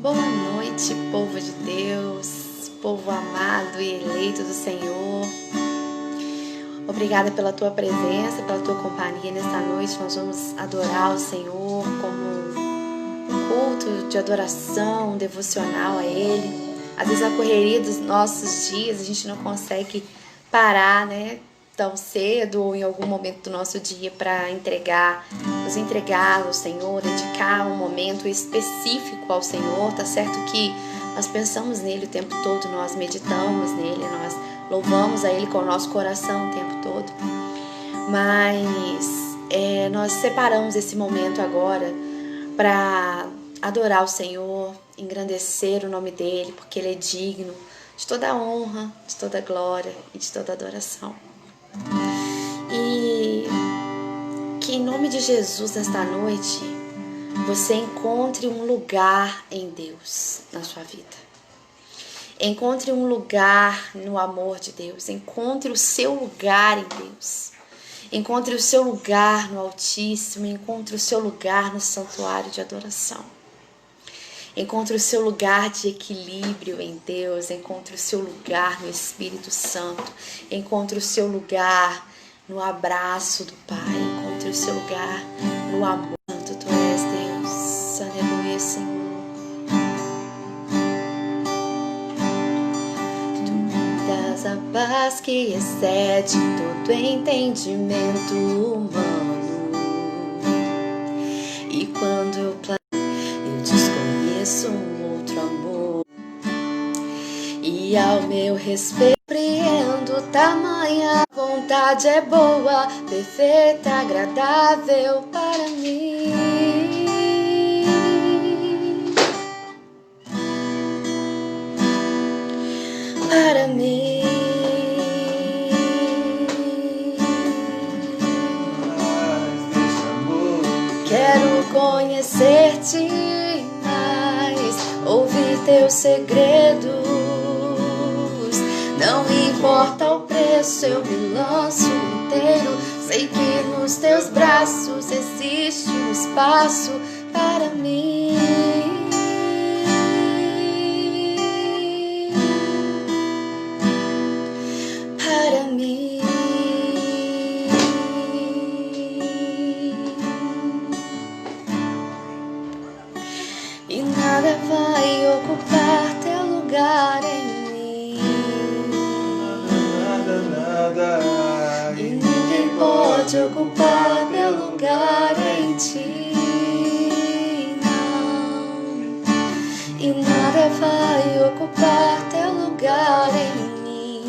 Boa noite, povo de Deus, povo amado e eleito do Senhor. Obrigada pela tua presença, pela tua companhia nesta noite. Nós vamos adorar o Senhor como um culto de adoração, um devocional a Ele. Às vezes a correria dos nossos dias a gente não consegue parar, né? Tão cedo ou em algum momento do nosso dia para nos entregar ao Senhor, dedicar um momento específico ao Senhor. Tá certo que nós pensamos nele o tempo todo, nós meditamos nele, nós louvamos a Ele com o nosso coração o tempo todo, mas nós separamos esse momento agora para adorar o Senhor, engrandecer o nome dEle, porque Ele é digno de toda a honra, de toda a glória e de toda a adoração. E que em nome de Jesus nesta noite você encontre um lugar em Deus na sua vida. Encontre um lugar no amor de Deus. Encontre o seu lugar em Deus. Encontre o seu lugar no Altíssimo. Encontre o seu lugar no santuário de adoração. Encontre o seu lugar de equilíbrio em Deus. Encontre o seu lugar no Espírito Santo. Encontre o seu lugar no abraço do Pai. Encontre o seu lugar no amor. Santo tu és, Deus. Aleluia, Senhor. Tu me das a paz que excede todo entendimento humano. E quando eu desconheço um outro amor, e ao meu respeito compreendo tamanha vontade é boa, perfeita, agradável para mim. Para mim. Quero conhecer-te mais, ouvir teus segredos. Não importa o preço, eu me lanço inteiro. Sei que nos teus braços existe um espaço para mim. Para mim. E nada vai ocupar teu lugar em mim. E ninguém pode ocupar teu lugar em ti, não. E nada vai ocupar teu lugar em mim.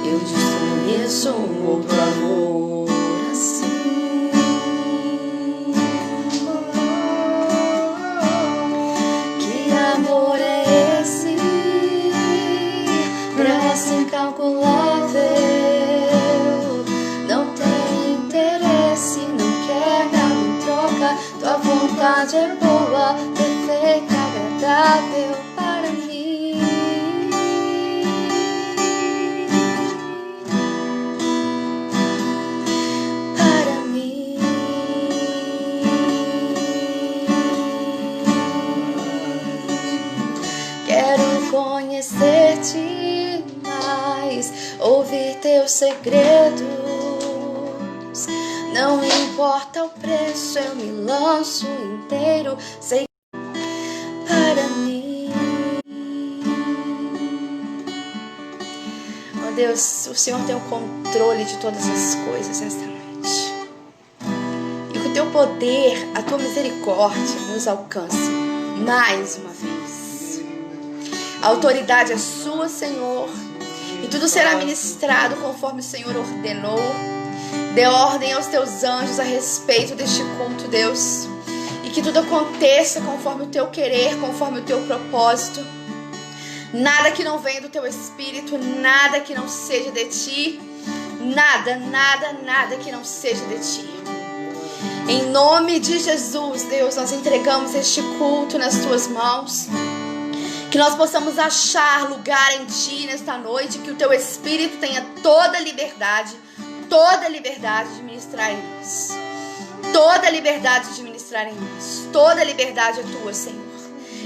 Eu desconheço um outro amor assim. Que amor é esse? Graça incalculável. Não tem interesse, não quer nada em troca. Tua vontade é boa, perfeita, agradável para mim. Para mim. Quero conhecer-te mais, ouvir teus segredos. Não importa o preço, eu me lanço inteiro. Sei para mim. Oh Deus, o Senhor tem o controle de todas as coisas esta noite. E que o teu poder, a tua misericórdia nos alcance mais uma vez. A autoridade é sua, Senhor, e tudo será ministrado conforme o Senhor ordenou. Dê ordem aos teus anjos a respeito deste culto, Deus, e que tudo aconteça conforme o teu querer, conforme o teu propósito. Nada que não venha do teu Espírito, nada que não seja de ti, nada que não seja de ti. Em nome de Jesus, Deus, nós entregamos este culto nas tuas mãos. Que nós possamos achar lugar em ti nesta noite, que o teu Espírito tenha toda a liberdade de ministrar em nós. Toda a liberdade de ministrar em nós. Toda a liberdade é tua, Senhor.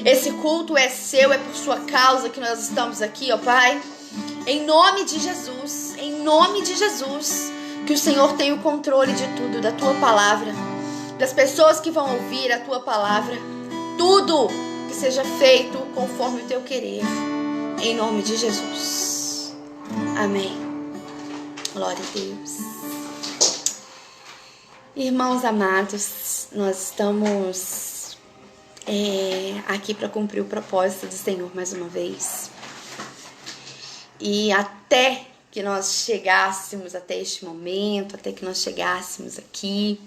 Esse culto é seu, é por sua causa que nós estamos aqui, ó Pai. Em nome de Jesus, que o Senhor tenha o controle de tudo, da tua palavra, das pessoas que vão ouvir a tua palavra, tudo que seja feito conforme o teu querer, em nome de Jesus. Amém. Glória a Deus. Irmãos amados, nós estamos aqui para cumprir o propósito do Senhor mais uma vez. E até que nós chegássemos até este momento, até que nós chegássemos aqui,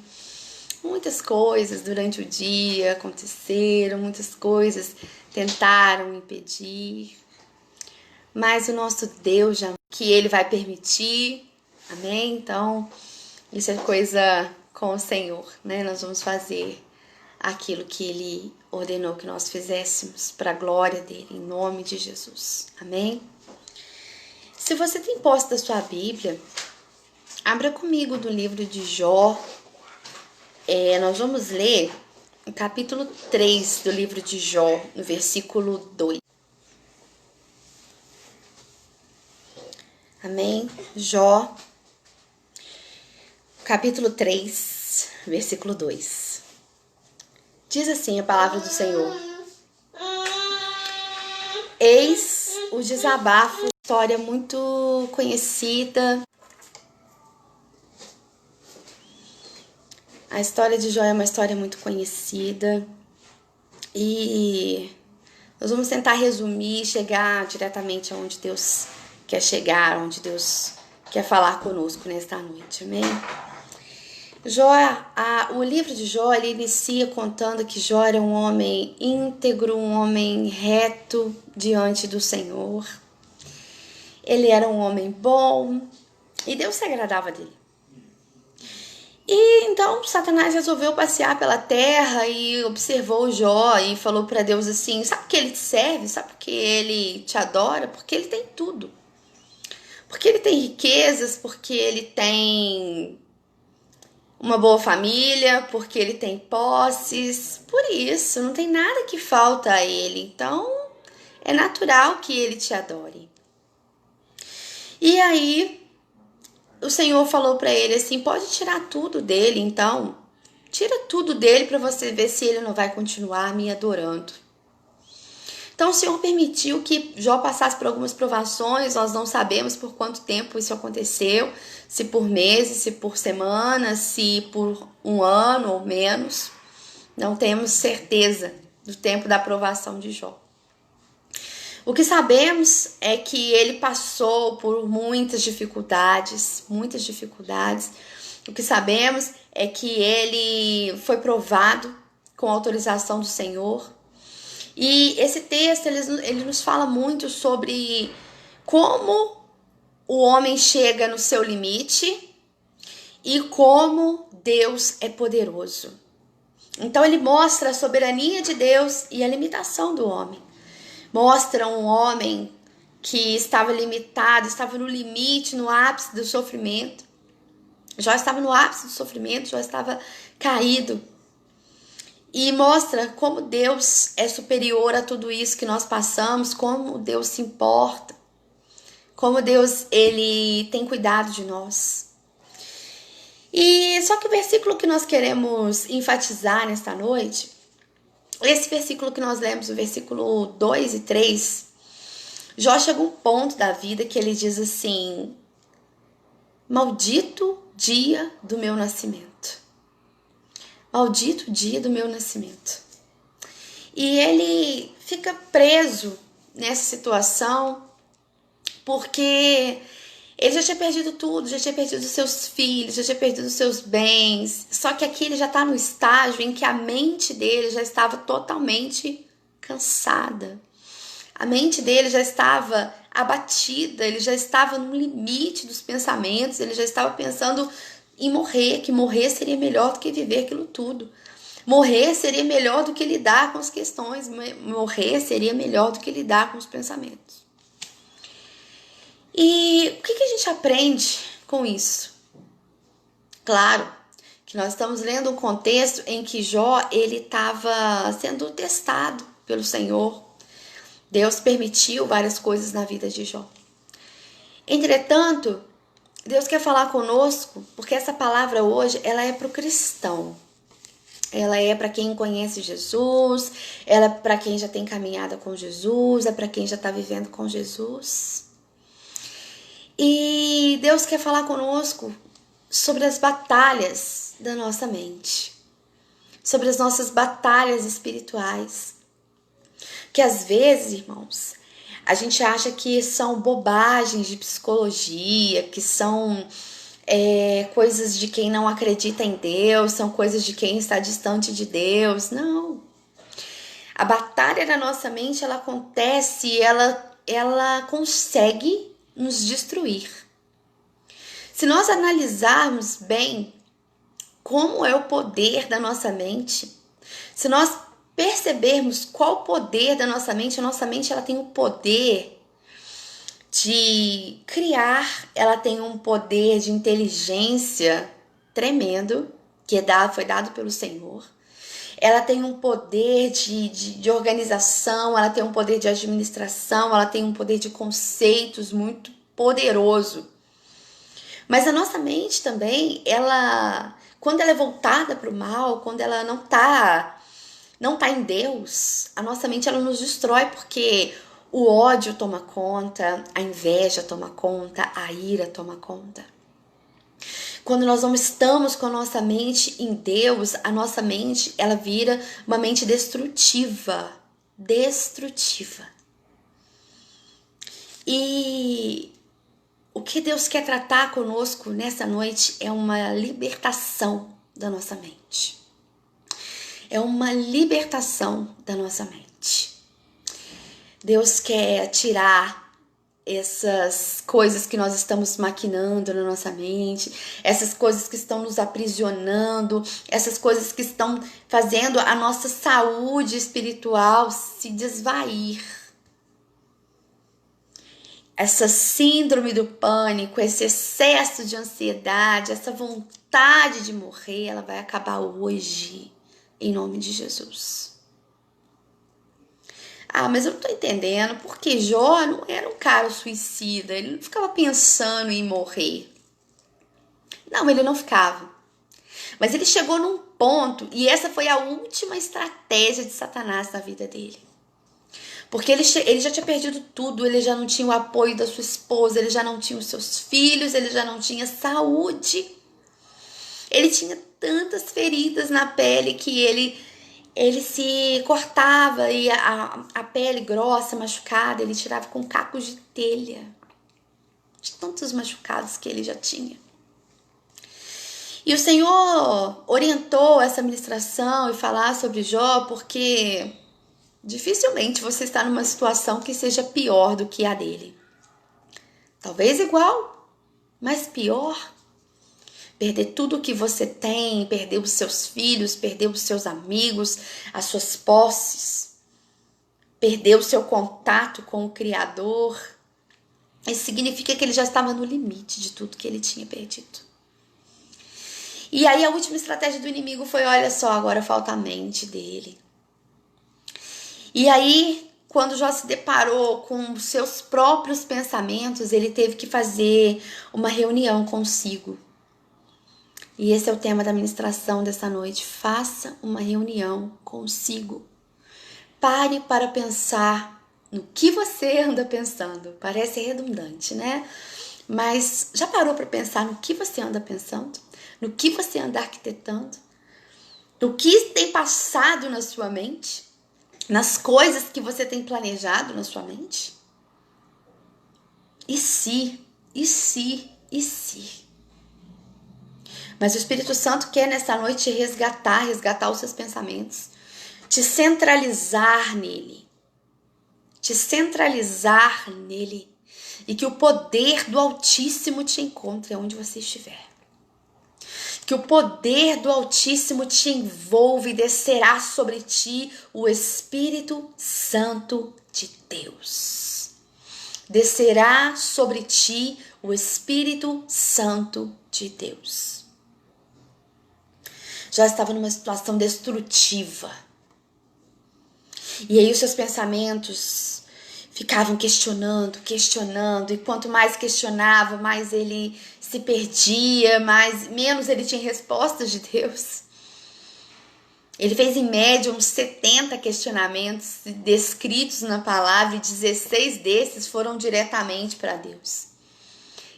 muitas coisas durante o dia aconteceram, muitas coisas tentaram impedir, mas o nosso Deus já que Ele vai permitir, amém? Então, isso é coisa com o Senhor, né? Nós vamos fazer aquilo que Ele ordenou que nós fizéssemos para a glória dEle, em nome de Jesus, amém? Se você tem posse da sua Bíblia, abra comigo do livro de Jó. Nós vamos ler o capítulo 3 do livro de Jó, no versículo 2. Amém? Jó, capítulo 3, versículo 2. Diz assim a palavra do Senhor: Eis o desabafo, história muito conhecida. A história de Jó é uma história muito conhecida e nós vamos tentar resumir, chegar diretamente aonde Deus quer chegar, onde Deus quer falar conosco nesta noite, amém? O livro de Jó, ele inicia contando que Jó era um homem íntegro, um homem reto diante do Senhor. Ele era um homem bom e Deus se agradava dele. E então Satanás resolveu passear pela terra e observou Jó e falou para Deus assim: sabe por que ele te serve? Sabe por que ele te adora? Porque ele tem tudo. Porque ele tem riquezas, porque ele tem uma boa família, porque ele tem posses. Por isso, não tem nada que falta a ele. Então, é natural que ele te adore. E aí o Senhor falou para ele assim: pode tirar tudo dele, então. Tira tudo dele para você ver se ele não vai continuar me adorando. Então o Senhor permitiu que Jó passasse por algumas provações. Nós não sabemos por quanto tempo isso aconteceu. Se por meses, se por semanas, se por um ano ou menos. Não temos certeza do tempo da provação de Jó. O que sabemos é que ele passou por muitas dificuldades. O que sabemos é que ele foi provado com autorização do Senhor. E esse texto, ele nos fala muito sobre como o homem chega no seu limite e como Deus é poderoso. Então ele mostra a soberania de Deus e a limitação do homem. Mostra um homem que estava limitado, estava no limite, no ápice do sofrimento. Jó estava no ápice do sofrimento, Jó estava caído. E mostra como Deus é superior a tudo isso que nós passamos, como Deus se importa, como Deus ele tem cuidado de nós. E só que o versículo que nós queremos enfatizar nesta noite, esse versículo que nós lemos, o versículo 2 e 3, Jó chega a um ponto da vida que ele diz assim: maldito dia do meu nascimento. Maldito dia do meu nascimento. E ele fica preso nessa situação porque ele já tinha perdido tudo, já tinha perdido seus filhos, já tinha perdido seus bens. Só que aqui ele já está no estágio em que a mente dele já estava totalmente cansada. A mente dele já estava abatida, ele já estava no limite dos pensamentos, ele já estava pensando em morrer, que morrer seria melhor do que viver aquilo tudo. Morrer seria melhor do que lidar com as questões, morrer seria melhor do que lidar com os pensamentos. E o que a gente aprende com isso? Claro que nós estamos lendo um contexto em que Jó ele estava sendo testado. pelo Senhor. Deus permitiu várias coisas na vida de Jó. Entretanto, Deus quer falar conosco, porque essa palavra hoje, ela é para o cristão. Ela é para quem conhece Jesus, ela é para quem já tem caminhada com Jesus, é para quem já está vivendo com Jesus. E Deus quer falar conosco sobre as batalhas da nossa mente, sobre as nossas batalhas espirituais. Que às vezes, irmãos, a gente acha que são bobagens de psicologia, que são coisas de quem não acredita em Deus, são coisas de quem está distante de Deus. Não. A batalha da nossa mente, ela acontece e ela consegue nos destruir. Se nós analisarmos bem como é o poder da nossa mente, se nós percebermos qual o poder da nossa mente, a nossa mente ela tem o poder de criar, ela tem um poder de inteligência tremendo, que foi dado pelo Senhor. Ela tem um poder de organização, ela tem um poder de administração, ela tem um poder de conceitos muito poderoso. Mas a nossa mente também, quando ela é voltada para o mal, quando ela não tá em Deus, a nossa mente ela nos destrói, porque o ódio toma conta, a inveja toma conta, a ira toma conta. Quando nós não estamos com a nossa mente em Deus, a nossa mente ela vira uma mente destrutiva. E o que Deus quer tratar conosco nessa noite é uma libertação da nossa mente. É uma libertação da nossa mente. Deus quer tirar essas coisas que nós estamos maquinando na nossa mente, essas coisas que estão nos aprisionando, essas coisas que estão fazendo a nossa saúde espiritual se desvair. Essa síndrome do pânico, esse excesso de ansiedade, essa vontade de morrer, ela vai acabar hoje, em nome de Jesus. Ah, mas eu não tô entendendo, porque Jó não era um cara suicida, ele não ficava pensando em morrer. Não, ele não ficava. Mas ele chegou num ponto, e essa foi a última estratégia de Satanás na vida dele. Porque ele já tinha perdido tudo, ele já não tinha o apoio da sua esposa, ele já não tinha os seus filhos, ele já não tinha saúde. Ele tinha tantas feridas na pele que ele se cortava e a pele grossa, machucada, ele tirava com cacos de telha. De tantos machucados que ele já tinha. E o Senhor orientou essa ministração e falar sobre Jó, porque dificilmente você está numa situação que seja pior do que a dele. Talvez igual, mas pior. Perder tudo o que você tem, perder os seus filhos, perder os seus amigos, as suas posses, perder o seu contato com o Criador. Isso significa que ele já estava no limite de tudo que ele tinha perdido. E aí a última estratégia do inimigo foi, olha só, agora falta a mente dele. E aí, quando Jó se deparou com os seus próprios pensamentos, ele teve que fazer uma reunião consigo. E esse é o tema da ministração dessa noite. Faça uma reunião consigo. Pare para pensar no que você anda pensando. Parece redundante, né? Mas já parou para pensar no que você anda pensando? No que você anda arquitetando? No que tem passado na sua mente? Nas coisas que você tem planejado na sua mente? E se? Mas o Espírito Santo quer nessa noite resgatar os seus pensamentos, te centralizar nele, e que o poder do Altíssimo te encontre onde você estiver. Que o poder do Altíssimo te envolva e descerá sobre ti o Espírito Santo de Deus. Descerá sobre ti o Espírito Santo de Deus. Já estava numa situação destrutiva. E aí os seus pensamentos ficavam questionando, e quanto mais questionava, mais ele se perdia, menos ele tinha respostas de Deus. Ele fez em média uns 70 questionamentos descritos na palavra e 16 desses foram diretamente para Deus.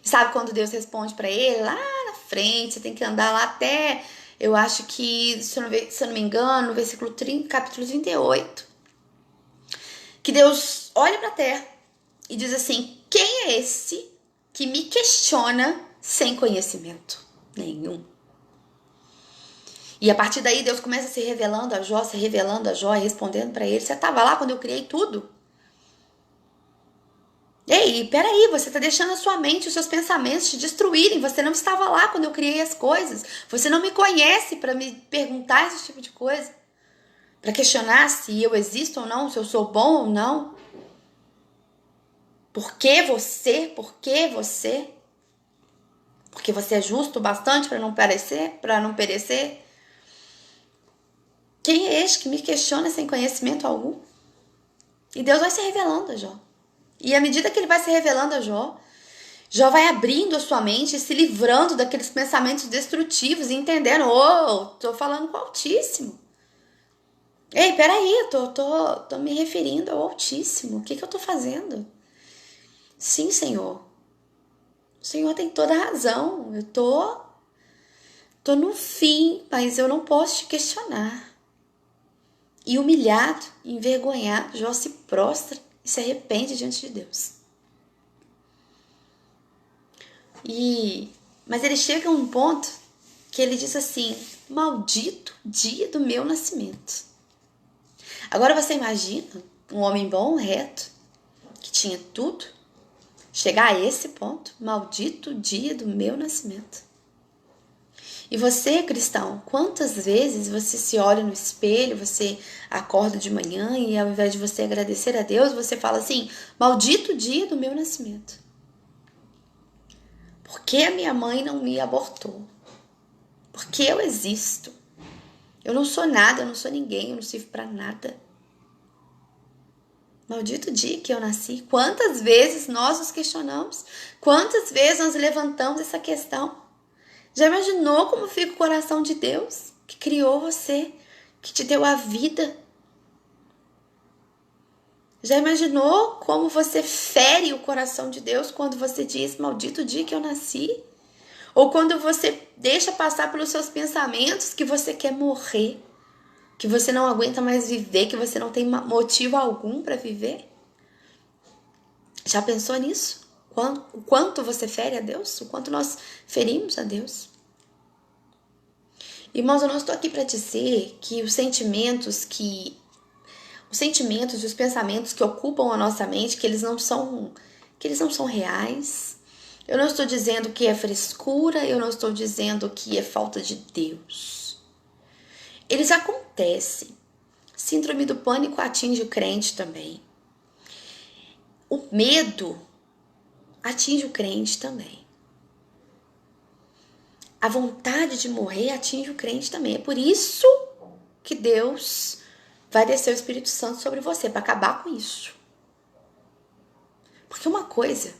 E sabe quando Deus responde para ele? Lá na frente, você tem que andar lá até, eu acho que, se eu não me engano, no versículo 30, capítulo 38. Que Deus olha para a terra e diz assim: quem é esse que me questiona sem conhecimento nenhum? E a partir daí Deus começa se revelando a Jó, e respondendo para ele: você estava lá quando eu criei tudo? Ei, peraí, você está deixando a sua mente, os seus pensamentos te destruírem. Você não estava lá quando eu criei as coisas. Você não me conhece para me perguntar esse tipo de coisa. Para questionar se eu existo ou não, se eu sou bom ou não. Por que você? Por que você? Porque você é justo o bastante para não perecer? Quem é este que me questiona sem conhecimento algum? E Deus vai se revelando a Jó. E à medida que ele vai se revelando a Jó, Jó vai abrindo a sua mente e se livrando daqueles pensamentos destrutivos e entendendo: tô falando com o Altíssimo. Ei, peraí, tô me referindo ao Altíssimo. O que eu tô fazendo? Sim, Senhor. O Senhor tem toda a razão. Eu tô no fim, mas eu não posso te questionar. E humilhado, envergonhado, Jó se prostra e se arrepende diante de Deus. Mas ele chega a um ponto que ele diz assim: maldito dia do meu nascimento. Agora você imagina um homem bom, reto, que tinha tudo, chegar a esse ponto: maldito dia do meu nascimento. E você, cristão, quantas vezes você se olha no espelho, você acorda de manhã e ao invés de você agradecer a Deus, você fala assim: maldito dia do meu nascimento. Por que a minha mãe não me abortou? Por que eu existo? Eu não sou nada, eu não sou ninguém, eu não sirvo para nada. Maldito dia que eu nasci. Quantas vezes nós nos questionamos? Quantas vezes nós levantamos essa questão? Já imaginou como fica o coração de Deus, que criou você, que te deu a vida? Já imaginou como você fere o coração de Deus quando você diz: maldito dia que eu nasci? Ou quando você deixa passar pelos seus pensamentos que você quer morrer, que você não aguenta mais viver, que você não tem motivo algum para viver? Já pensou nisso? O quanto você fere a Deus? O quanto nós ferimos a Deus? Irmãos, eu não estou aqui para dizer que os sentimentos e os pensamentos que ocupam a nossa mente, que eles não são reais. Eu não estou dizendo que é frescura, eu não estou dizendo que é falta de Deus. Eles acontecem. Síndrome do pânico atinge o crente também. O medo atinge o crente também. A vontade de morrer atinge o crente também. É por isso que Deus vai descer o Espírito Santo sobre você, para acabar com isso. Porque uma coisa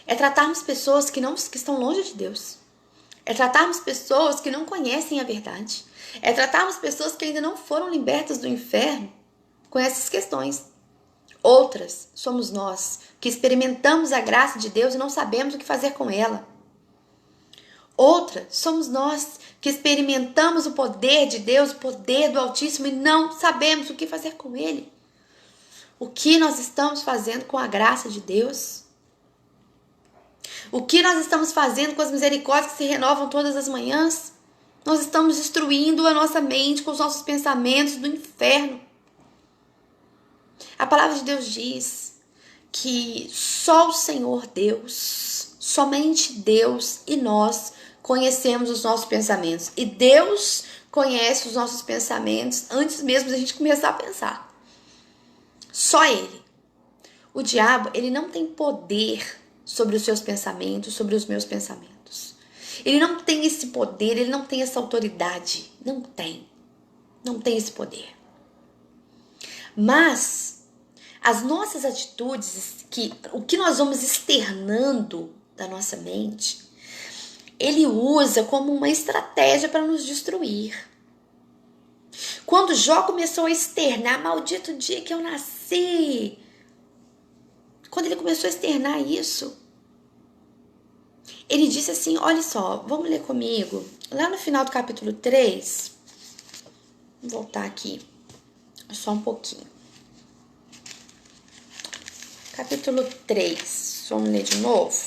é tratarmos pessoas que estão longe de Deus. É tratarmos pessoas que não conhecem a verdade. É tratarmos pessoas que ainda não foram libertas do inferno com essas questões. Outras somos nós, que experimentamos a graça de Deus e não sabemos o que fazer com ela. Outra somos nós, que experimentamos o poder de Deus, o poder do Altíssimo e não sabemos o que fazer com ele. O que nós estamos fazendo com a graça de Deus? O que nós estamos fazendo com as misericórdias que se renovam todas as manhãs? Nós estamos destruindo a nossa mente com os nossos pensamentos do inferno. A palavra de Deus diz que só o Senhor Deus, somente Deus e nós conhecemos os nossos pensamentos. E Deus conhece os nossos pensamentos antes mesmo da gente começar a pensar. Só Ele. O diabo, ele não tem poder sobre os seus pensamentos, sobre os meus pensamentos. Ele não tem esse poder, ele não tem essa autoridade. Não tem esse poder. Mas as nossas atitudes, o que nós vamos externando da nossa mente, ele usa como uma estratégia para nos destruir. Quando Jó começou a externar, maldito dia que eu nasci, quando ele começou a externar isso, ele disse assim, olha só, vamos ler comigo, lá no final do capítulo 3, vou voltar aqui, só um pouquinho. Capítulo 3, vamos ler de novo,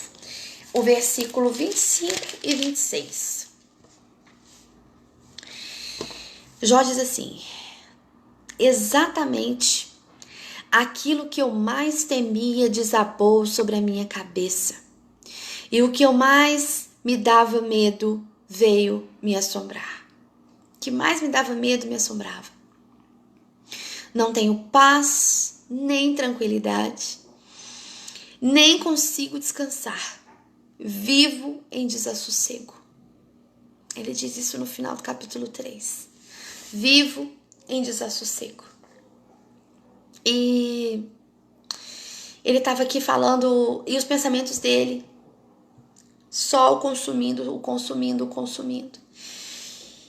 o versículo 25 e 26. Jó diz assim, exatamente aquilo que eu mais temia desabou sobre a minha cabeça, e o que eu mais me dava medo veio me assombrar. O que mais me dava medo me assombrava. Não tenho paz, nem tranquilidade, nem consigo descansar. Vivo em desassossego. Ele diz isso no final do capítulo 3. Vivo em desassossego. E ele estava aqui falando, e os pensamentos dele, só o consumindo.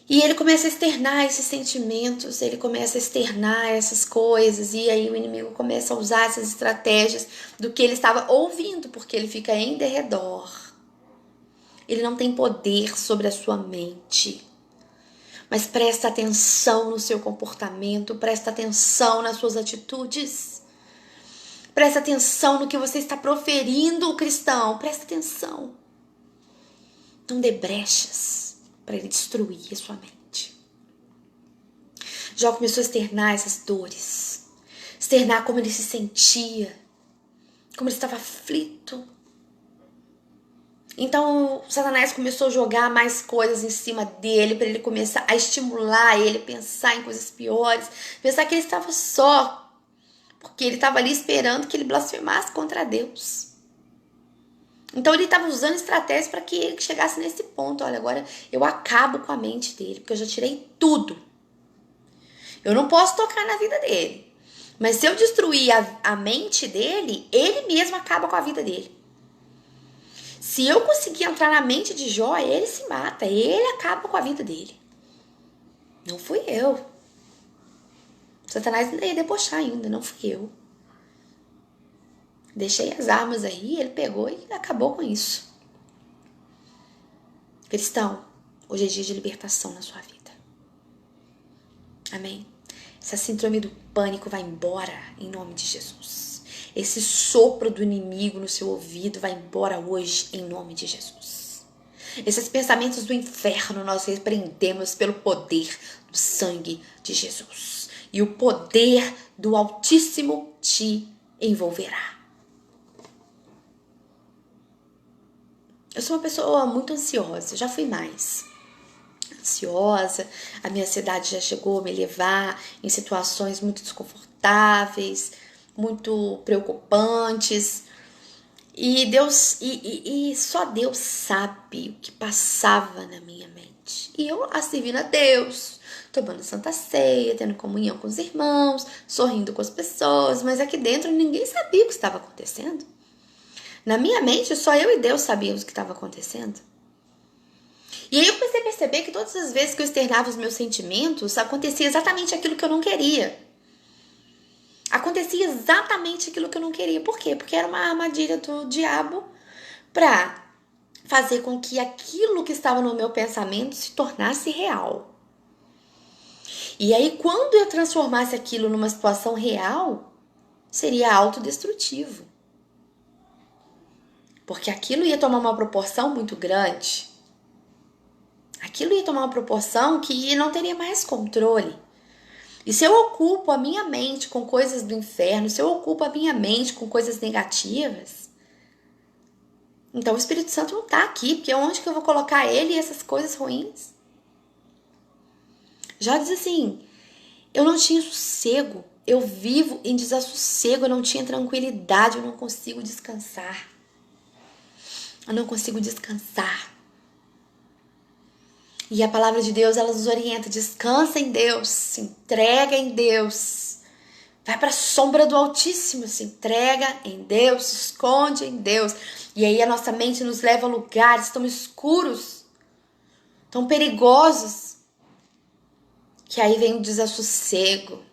E ele começa a externar esses sentimentos, ele começa a externar essas coisas, e aí o inimigo começa a usar essas estratégias do que ele estava ouvindo, porque ele fica em derredor. Ele não tem poder sobre a sua mente. Mas presta atenção no seu comportamento, presta atenção nas suas atitudes. Presta atenção no que você está proferindo, cristão. Presta atenção. Não dê brechas para ele destruir a sua mente. Jó começou a externar essas dores. Externar como ele se sentia. Como ele estava aflito. Então, Satanás começou a jogar mais coisas em cima dele, para ele começar a estimular ele a pensar em coisas piores, pensar que ele estava só, porque ele estava ali esperando que ele blasfemasse contra Deus. Então, ele estava usando estratégias para que ele chegasse nesse ponto. Olha, agora eu acabo com a mente dele, porque eu já tirei tudo. Eu não posso tocar na vida dele. Mas se eu destruir a mente dele, ele mesmo acaba com a vida dele. Se eu conseguir entrar na mente de Jó, ele se mata, ele acaba com a vida dele. Não fui eu. Satanás ia debochar ainda, não fui eu. Deixei as armas aí, ele pegou e acabou com isso. Cristão, hoje é dia de libertação na sua vida. Amém? Essa síndrome do pânico vai embora em nome de Jesus. Esse sopro do inimigo no seu ouvido vai embora hoje em nome de Jesus. Esses pensamentos do inferno nós repreendemos pelo poder do sangue de Jesus. E o poder do Altíssimo te envolverá. Eu sou uma pessoa muito ansiosa, já fui mais ansiosa, a minha ansiedade já chegou a me levar em situações muito desconfortáveis, muito preocupantes, e Deus e só Deus sabe o que passava na minha mente. E eu servindo a Deus, tomando Santa Ceia, tendo comunhão com os irmãos, sorrindo com as pessoas, mas aqui dentro ninguém sabia o que estava acontecendo. Na minha mente, só eu e Deus sabíamos o que estava acontecendo. E aí eu comecei a perceber que todas as vezes que eu externava os meus sentimentos, acontecia exatamente aquilo que eu não queria. Acontecia exatamente aquilo que eu não queria. Por quê? Porque era uma armadilha do diabo para fazer com que aquilo que estava no meu pensamento se tornasse real. E aí, quando eu transformasse aquilo numa situação real, seria autodestrutivo. Porque aquilo ia tomar uma proporção muito grande. Aquilo ia tomar uma proporção que não teria mais controle. E se eu ocupo a minha mente com coisas do inferno, se eu ocupo a minha mente com coisas negativas, então o Espírito Santo não está aqui, porque onde que eu vou colocar ele e essas coisas ruins? Já diz assim, eu não tinha sossego, eu vivo em desassossego, eu não tinha tranquilidade, eu não consigo descansar. Eu não consigo descansar. E a palavra de Deus, ela nos orienta, descansa em Deus, se entrega em Deus. Vai para a sombra do Altíssimo, se entrega em Deus, se esconde em Deus. E aí a nossa mente nos leva a lugares tão escuros, tão perigosos, que aí vem o desassossego.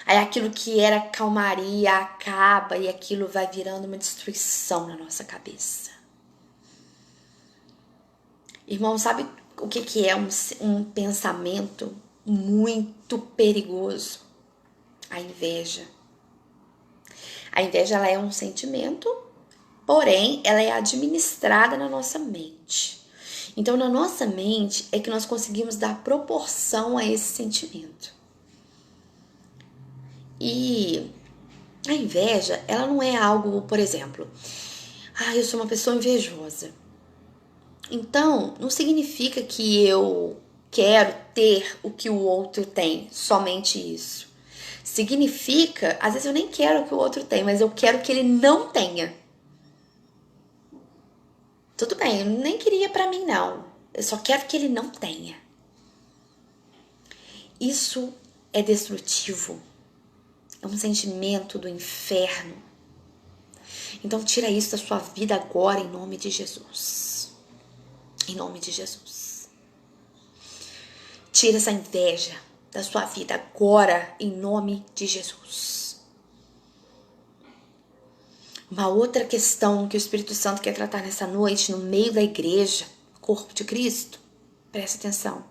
Aí aquilo que era calmaria acaba e aquilo vai virando uma destruição na nossa cabeça. Irmão, sabe o que é um pensamento muito perigoso? A inveja. A inveja, ela é um sentimento, porém, ela é administrada na nossa mente. Então, na nossa mente é que nós conseguimos dar proporção a esse sentimento. E a inveja, ela não é algo, por exemplo, eu sou uma pessoa invejosa. Então, não significa que eu quero ter o que o outro tem, somente isso. Significa, às vezes eu nem quero o que o outro tem, mas eu quero que ele não tenha. Tudo bem, eu nem queria pra mim não. Eu só quero que ele não tenha. Isso é destrutivo. É um sentimento do inferno. Então tira isso da sua vida agora em nome de Jesus. Em nome de Jesus. Tira essa inveja da sua vida agora em nome de Jesus. Uma outra questão que o Espírito Santo quer tratar nessa noite no meio da igreja, corpo de Cristo, presta atenção.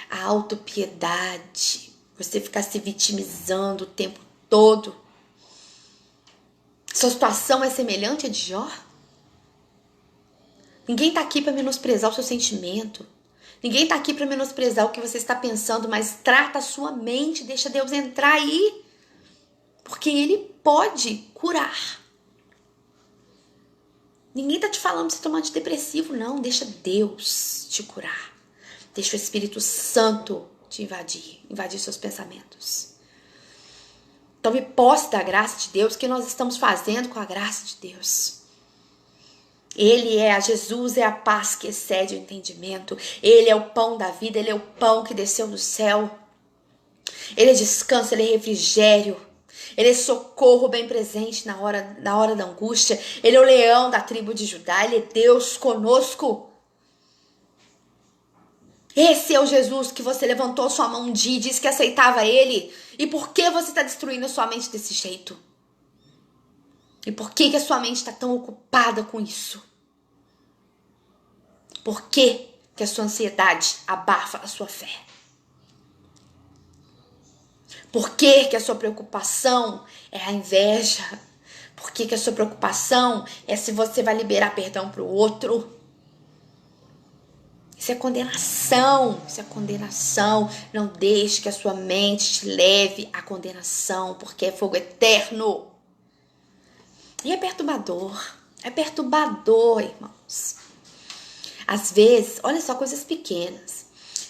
A autopiedade, você ficar se vitimizando o tempo todo. Sua situação é semelhante à de Jó? Ninguém está aqui para menosprezar o seu sentimento. Ninguém está aqui para menosprezar o que você está pensando, mas trata a sua mente, deixa Deus entrar aí, porque Ele pode curar. Ninguém está te falando de você tomar antidepressivo, não. Deixa Deus te curar. Deixa o Espírito Santo te invadir seus pensamentos. Tome posse da graça de Deus, o que nós estamos fazendo com a graça de Deus. Jesus é a paz que excede o entendimento. Ele é o pão da vida, Ele é o pão que desceu do céu. Ele é descanso, Ele é refrigério. Ele é socorro bem presente na hora da angústia. Ele é o leão da tribo de Judá, Ele é Deus conosco. Esse é o Jesus que você levantou sua mão e disse que aceitava Ele. E por que você está destruindo a sua mente desse jeito? E por que a sua mente está tão ocupada com isso? Por que a sua ansiedade abafa a sua fé? Por que a sua preocupação é a inveja? Por que a sua preocupação é se você vai liberar perdão para o outro? Isso é condenação, isso é condenação. Não deixe que a sua mente te leve à condenação, porque é fogo eterno. E é perturbador, irmãos. Às vezes, olha só, coisas pequenas.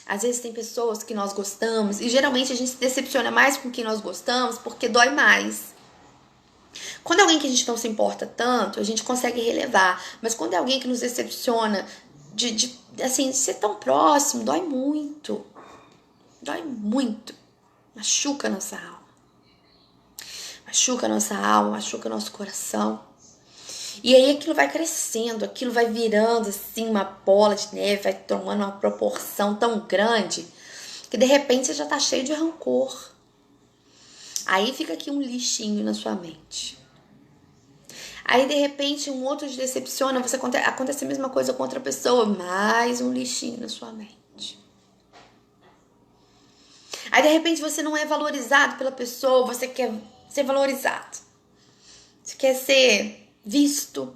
Às vezes tem pessoas que nós gostamos e geralmente a gente se decepciona mais com quem nós gostamos porque dói mais. Quando é alguém que a gente não se importa tanto, a gente consegue relevar. Mas quando é alguém que nos decepciona de ser tão próximo, dói muito. Dói muito. Machuca nossa alma. Machuca nossa alma, machuca nosso coração. E aí aquilo vai crescendo, aquilo vai virando assim uma bola de neve, vai tomando uma proporção tão grande que de repente você já tá cheio de rancor. Aí fica aqui um lixinho na sua mente. Aí de repente um outro te decepciona, acontece a mesma coisa com outra pessoa, mais um lixinho na sua mente. Aí de repente você não é valorizado pela pessoa, você quer ser valorizado. Você quer ser visto.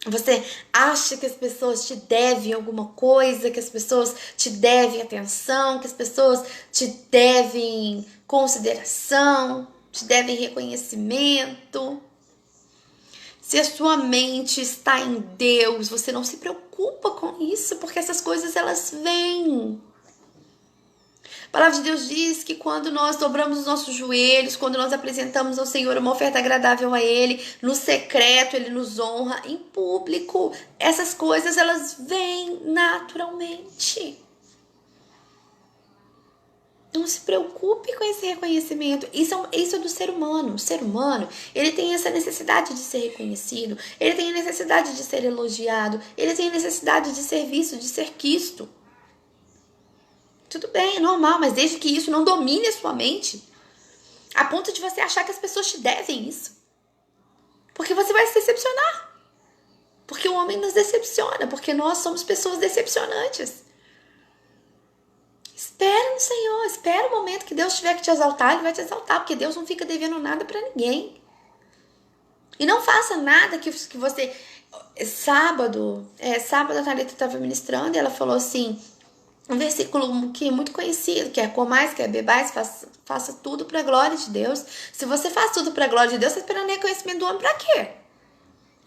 Você acha que as pessoas te devem alguma coisa, que as pessoas te devem atenção, que as pessoas te devem consideração, te devem reconhecimento. Se a sua mente está em Deus, você não se preocupa com isso, porque essas coisas elas vêm. A palavra de Deus diz que quando nós dobramos os nossos joelhos, quando nós apresentamos ao Senhor uma oferta agradável a Ele, no secreto Ele nos honra, em público, essas coisas elas vêm naturalmente. Não se preocupe com esse reconhecimento. Isso é do ser humano. O ser humano, ele tem essa necessidade de ser reconhecido. Ele tem a necessidade de ser elogiado. Ele tem a necessidade de ser visto, de ser quisto. Tudo bem, é normal, mas desde que isso não domine a sua mente, a ponto de você achar que as pessoas te devem isso. Porque você vai se decepcionar. Porque o homem nos decepciona. Porque nós somos pessoas decepcionantes. Espera no Senhor. Espera o momento que Deus tiver que te exaltar. Ele vai te exaltar. Porque Deus não fica devendo nada pra ninguém. E não faça nada que você... Sábado a Thalita estava ministrando e ela falou assim... Um versículo que é muito conhecido, que é: comais, quer bebais, faça tudo para a glória de Deus. Se você faz tudo para a glória de Deus, você está esperando reconhecimento do homem para quê?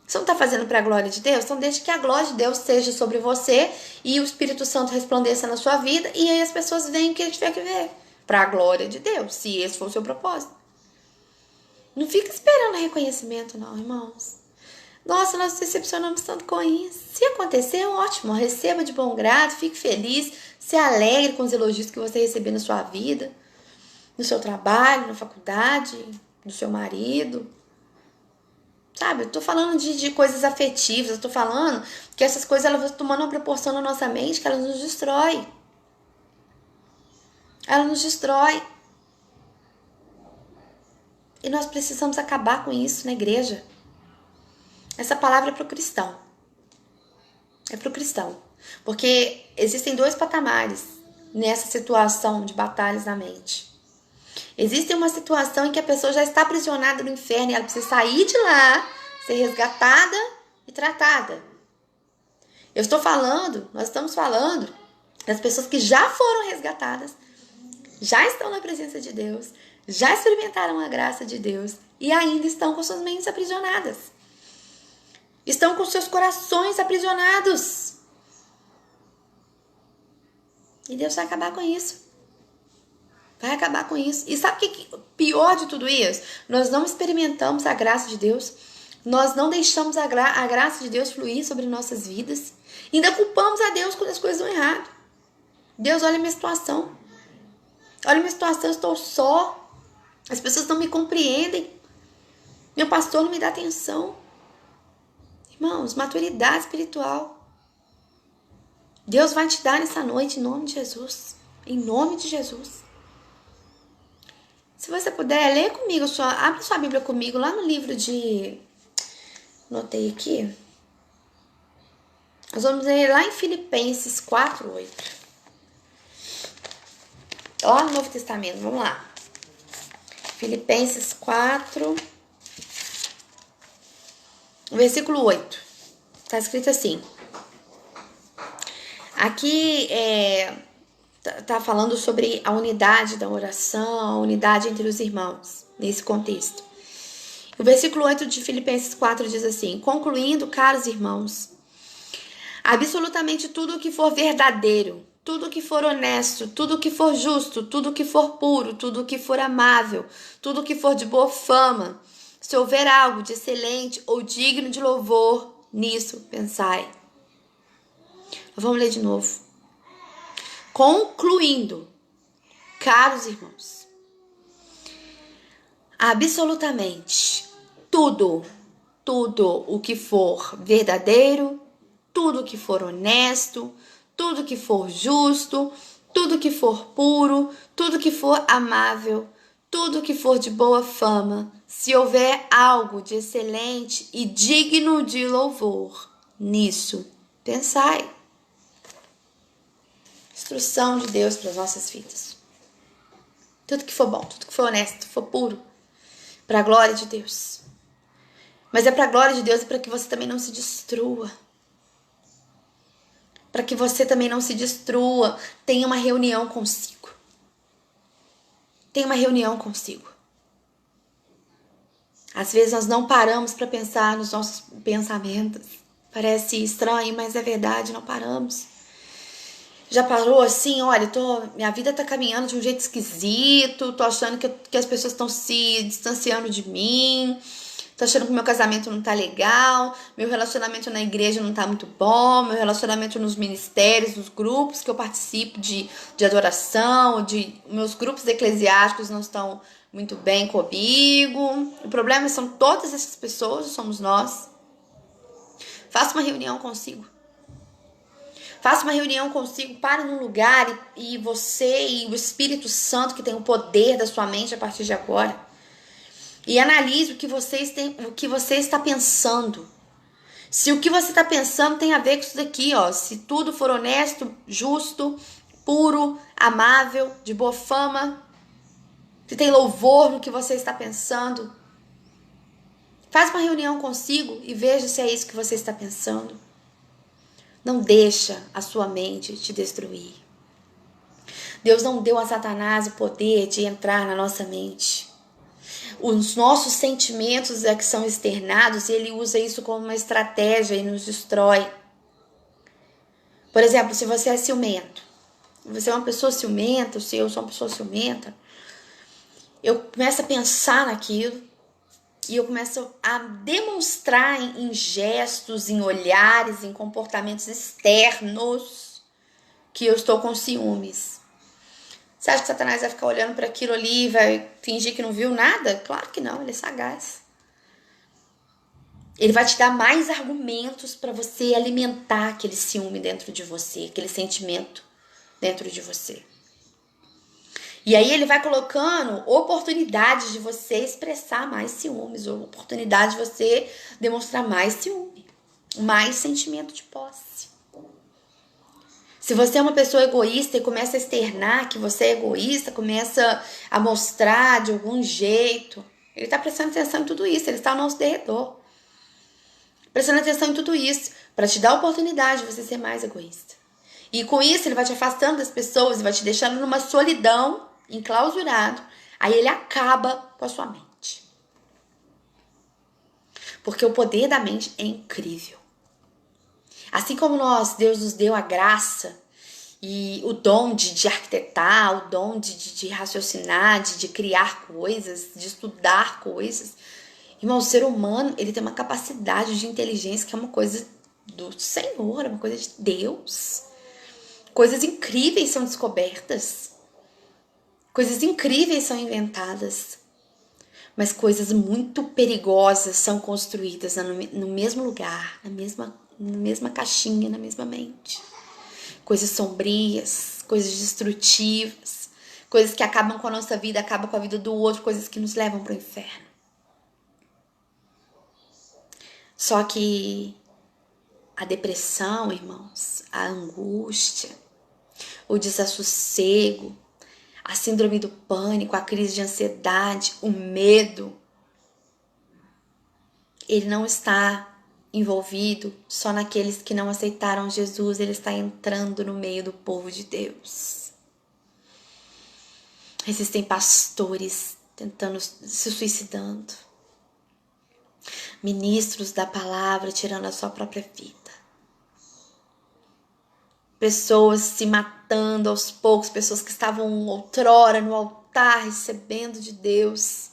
Você não está fazendo para a glória de Deus? Então deixe que a glória de Deus seja sobre você e o Espírito Santo resplandeça na sua vida, e aí as pessoas veem o que a gente tiver que ver. Para a glória de Deus, se esse for o seu propósito. Não fica esperando reconhecimento não, irmãos. Nossa, nós nos decepcionamos tanto com isso. Se acontecer, ótimo, receba de bom grado, fique feliz, se alegre com os elogios que você receber na sua vida, no seu trabalho, na faculdade, do seu marido. Sabe, eu tô falando de coisas afetivas, eu tô falando que essas coisas elas vão tomando uma proporção na nossa mente que elas nos destrói. Ela nos destrói. E nós precisamos acabar com isso na igreja. Essa palavra é para o cristão. É para o cristão. Porque existem dois patamares nessa situação de batalhas na mente. Existe uma situação em que a pessoa já está aprisionada no inferno e ela precisa sair de lá, ser resgatada e tratada. Nós estamos falando das pessoas que já foram resgatadas, já estão na presença de Deus, já experimentaram a graça de Deus e ainda estão com suas mentes aprisionadas. Estão com seus corações aprisionados. E Deus vai acabar com isso. Vai acabar com isso. E sabe o que é pior de tudo isso? Nós não experimentamos a graça de Deus. Nós não deixamos a graça de Deus fluir sobre nossas vidas. Ainda culpamos a Deus quando as coisas dão errado. Deus, olha a minha situação. Olha a minha situação, eu estou só. As pessoas não me compreendem. Meu pastor não me dá atenção. Irmãos, maturidade espiritual. Deus vai te dar nessa noite em nome de Jesus. Em nome de Jesus. Se você puder, lê comigo, abre sua Bíblia comigo lá no livro de... Anotei aqui. Nós vamos ler lá em Filipenses 4:8. Lá no Novo Testamento, vamos lá. Filipenses 4... versículo 8, tá escrito assim. Aqui tá falando sobre a unidade da oração, a unidade entre os irmãos, nesse contexto. O versículo 8 de Filipenses 4 diz assim: concluindo, caros irmãos, absolutamente tudo o que for verdadeiro, tudo o que for honesto, tudo o que for justo, tudo o que for puro, tudo o que for amável, tudo o que for de boa fama, se houver algo de excelente ou digno de louvor, nisso pensai. Vamos ler de novo. Concluindo, caros irmãos, absolutamente tudo o que for verdadeiro, tudo o que for honesto, tudo o que for justo, tudo o que for puro, tudo o que for amável, tudo o que for de boa fama, se houver algo de excelente e digno de louvor, nisso pensai. Instrução de Deus para as nossas vidas. Tudo que for bom, tudo que for honesto, for puro, para a glória de Deus. Mas é para a glória de Deus e para que você também não se destrua. Para que você também não se destrua, tenha uma reunião consigo. Tenha uma reunião consigo. Às vezes nós não paramos para pensar nos nossos pensamentos. Parece estranho, mas é verdade, não paramos. Já parou assim, olha, minha vida tá caminhando de um jeito esquisito, tô achando que as pessoas estão se distanciando de mim, Tô achando que meu casamento não tá legal, meu relacionamento na igreja não tá muito bom, meu relacionamento nos ministérios, nos grupos que eu participo de adoração, meus grupos eclesiásticos não estão muito bem comigo. O problema são todas essas pessoas, somos nós. Faça uma reunião consigo. Faça uma reunião consigo, pare num lugar e você e o Espírito Santo, que tem o poder da sua mente a partir de agora, e analise o que você está pensando. Se o que você está pensando tem a ver com isso daqui, ó. Se tudo for honesto, justo, puro, amável, de boa fama, se tem louvor no que você está pensando, faz uma reunião consigo e veja se é isso que você está pensando. Não deixa a sua mente te destruir. Deus não deu a Satanás o poder de entrar na nossa mente. Os nossos sentimentos é que são externados e ele usa isso como uma estratégia e nos destrói. Por exemplo, se você é ciumento, você é uma pessoa ciumenta, se eu sou uma pessoa ciumenta, eu começo a pensar naquilo e eu começo a demonstrar em gestos, em olhares, em comportamentos externos que eu estou com ciúmes. Você acha que Satanás vai ficar olhando para aquilo ali e vai fingir que não viu nada? Claro que não, ele é sagaz. Ele vai te dar mais argumentos para você alimentar aquele ciúme dentro de você, aquele sentimento dentro de você. E aí ele vai colocando oportunidades de você expressar mais ciúmes, ou oportunidade de você demonstrar mais ciúme, mais sentimento de posse. Se você é uma pessoa egoísta e começa a externar que você é egoísta, começa a mostrar de algum jeito, ele está prestando atenção em tudo isso, ele está ao nosso derredor. Prestando atenção em tudo isso, para te dar a oportunidade de você ser mais egoísta. E com isso ele vai te afastando das pessoas e vai te deixando numa solidão, enclausurado. Aí ele acaba com a sua mente. Porque o poder da mente é incrível. Assim como Deus nos deu a graça e o dom de arquitetar, o dom de raciocinar, de criar coisas, de estudar coisas. Irmão, o ser humano, ele tem uma capacidade de inteligência que é uma coisa do Senhor, é uma coisa de Deus. Coisas incríveis são descobertas. Coisas incríveis são inventadas. Mas coisas muito perigosas são construídas no mesmo lugar, na mesma caixinha, na mesma mente. Coisas sombrias, coisas destrutivas, coisas que acabam com a nossa vida, acabam com a vida do outro, coisas que nos levam para o inferno. Só que a depressão, irmãos, a angústia, o desassossego, a síndrome do pânico, a crise de ansiedade, o medo, ele não está envolvido só naqueles que não aceitaram Jesus, ele está entrando no meio do povo de Deus. Existem pastores tentando se suicidando, ministros da palavra tirando a sua própria vida, pessoas se matando aos poucos, pessoas que estavam outrora no altar recebendo de Deus,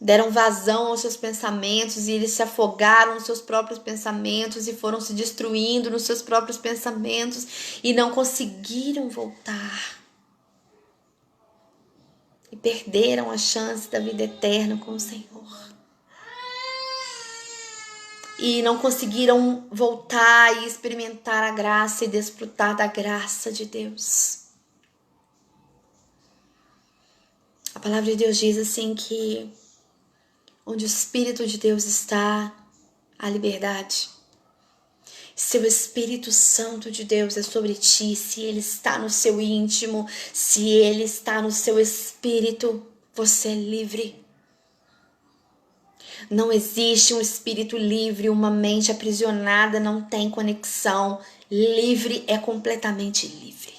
deram vazão aos seus pensamentos e eles se afogaram nos seus próprios pensamentos e foram se destruindo nos seus próprios pensamentos e não conseguiram voltar. E perderam a chance da vida eterna com o Senhor. E não conseguiram voltar e experimentar a graça e desfrutar da graça de Deus. A palavra de Deus diz assim que onde o Espírito de Deus está, há liberdade. Se o Espírito Santo de Deus é sobre ti, se ele está no seu íntimo, se ele está no seu espírito, você é livre. Não existe um espírito livre, uma mente aprisionada, não tem conexão. Livre é completamente livre.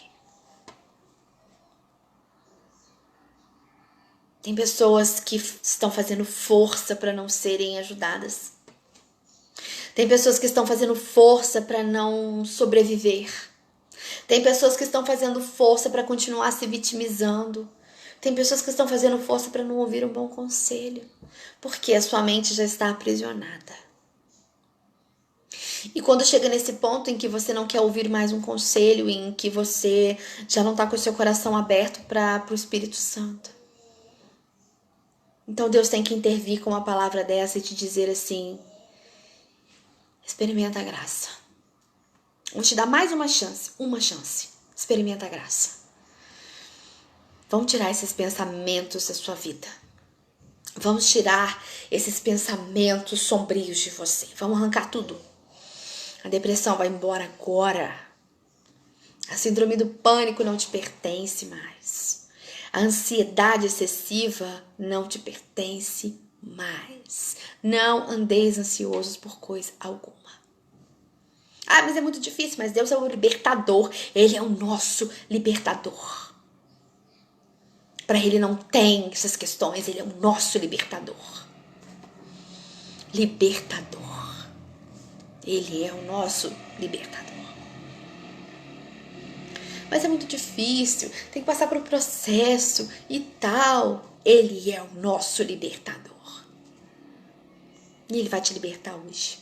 Tem pessoas que estão fazendo força para não serem ajudadas. Tem pessoas que estão fazendo força para não sobreviver. Tem pessoas que estão fazendo força para continuar se vitimizando. Tem pessoas que estão fazendo força para não ouvir um bom conselho, porque a sua mente já está aprisionada. E quando chega nesse ponto em que você não quer ouvir mais um conselho, em que você já não está com o seu coração aberto para o Espírito Santo, então Deus tem que intervir com uma palavra dessa e te dizer assim: experimenta a graça. Vou te dar mais uma chance. Experimenta a graça. Vamos tirar esses pensamentos da sua vida. Vamos tirar esses pensamentos sombrios de você. Vamos arrancar tudo. A depressão vai embora agora. A síndrome do pânico não te pertence mais. A ansiedade excessiva não te pertence mais. Não andeis ansiosos por coisa alguma. Ah, mas é muito difícil. Mas Deus é o libertador. Ele é o nosso libertador. Para Ele não tem essas questões. Ele é o nosso libertador. Libertador. Ele é o nosso libertador. Mas é muito difícil, tem que passar por um processo e tal. Ele é o nosso libertador. E Ele vai te libertar hoje.